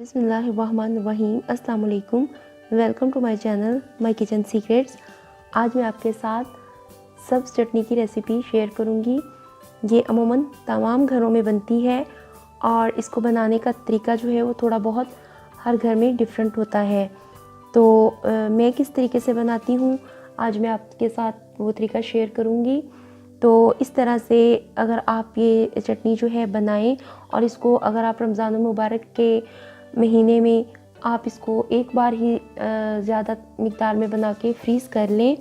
बिस्मिल्लाहिर्रहमानिर्रहीम। अस्सलाम वालेकुम। Welcome to my channel my kitchen secrets. आज मैं आपके साथ सब्ज़ चटनी की रेसिपी शेयर करूंगी। ये अमूमन तमाम घरों में बनती है और इसको बनाने का तरीका जो है वो थोड़ा बहुत हर घर में डिफरेंट होता है। तो मैं किस तरीके से बनाती हूँ आज मैं आपके साथ वो तरीका शेयर करूँगी। तो इस तरह से अगर आप ये चटनी जो है बनाएं और इसको अगर आप रमज़ान मुबारक के महीने में आप इसको एक बार ही ज़्यादा मिक़दार में बना के फ्रीज़ कर लें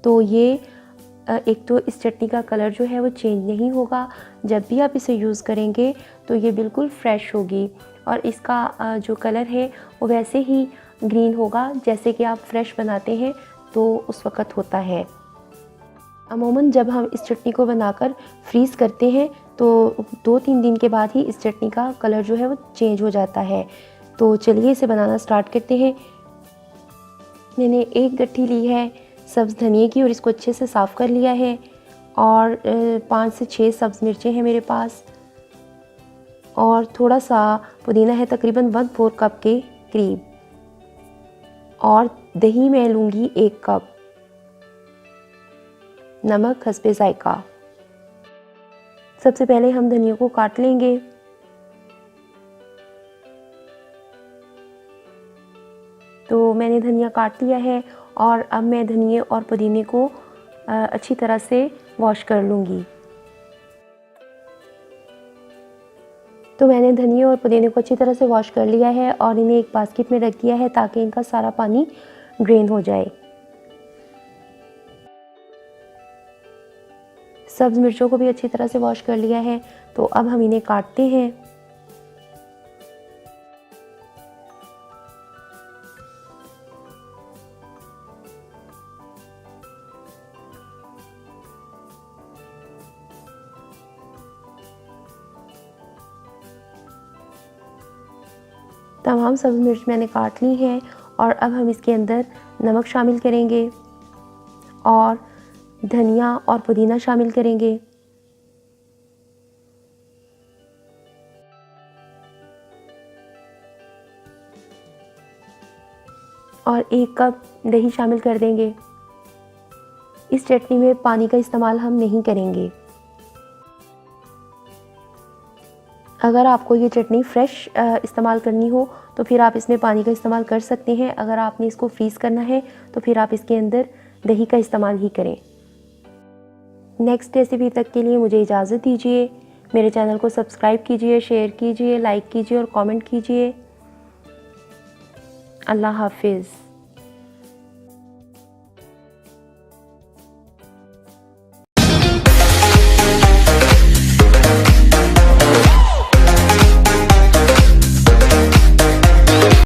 तो ये एक तो इस चटनी का कलर जो है वो चेंज नहीं होगा। जब भी आप इसे यूज़ करेंगे तो ये बिल्कुल फ्रेश होगी और इसका जो कलर है वो वैसे ही ग्रीन होगा जैसे कि आप फ्रेश बनाते हैं तो उस वक़्त होता है। अमूमन जब हम इस चटनी को बनाकर फ्रीज़ करते हैं तो 2-3 दिन के बाद ही इस चटनी का कलर जो है वो चेंज हो जाता है। तो चलिए इसे बनाना स्टार्ट करते हैं। मैंने एक गट्ठी ली है सब्ज़ धनिए की और इसको अच्छे से साफ़ कर लिया है और 5 से 6 सब्ज़ मिर्चें हैं मेरे पास और थोड़ा सा पुदीना है तकरीबन 1/4 कप के करीब और दही मैं लूँगी 1 कप। नमक हस्बे ज़ायक़ा। सबसे पहले हम धनिया को काट लेंगे। तो मैंने धनिया काट लिया है और अब मैं धनिए और पुदीने को अच्छी तरह से वॉश कर लूँगी। तो मैंने धनिए और पुदीने को अच्छी तरह से वॉश कर लिया है और इन्हें एक बास्केट में रख दिया है ताकि इनका सारा पानी ड्रेन हो जाए। सब्ज़ मिर्चों को भी अच्छी तरह से वॉश कर लिया है तो अब हम इन्हें काटते हैं। तमाम सब्ज़ मिर्च मैंने काट ली हैं और अब हम इसके अंदर नमक शामिल करेंगे और धनिया और पुदीना शामिल करेंगे। और 1 कप दही शामिल कर देंगे। इस चटनी में पानी का इस्तेमाल हम नहीं करेंगे। अगर आपको ये चटनी फ्रेश इस्तेमाल करनी हो तो फिर आप इसमें पानी का इस्तेमाल कर सकते हैं। अगर आपने इसको फ्रीज़ करना है तो फिर आप इसके अंदर दही का इस्तेमाल ही करें। नेक्स्ट रेसिपी तक के लिए मुझे इजाज़त दीजिए। मेरे चैनल को सब्सक्राइब कीजिए, शेयर कीजिए, लाइक कीजिए और कमेंट कीजिए। अल्लाह हाफ़िज़।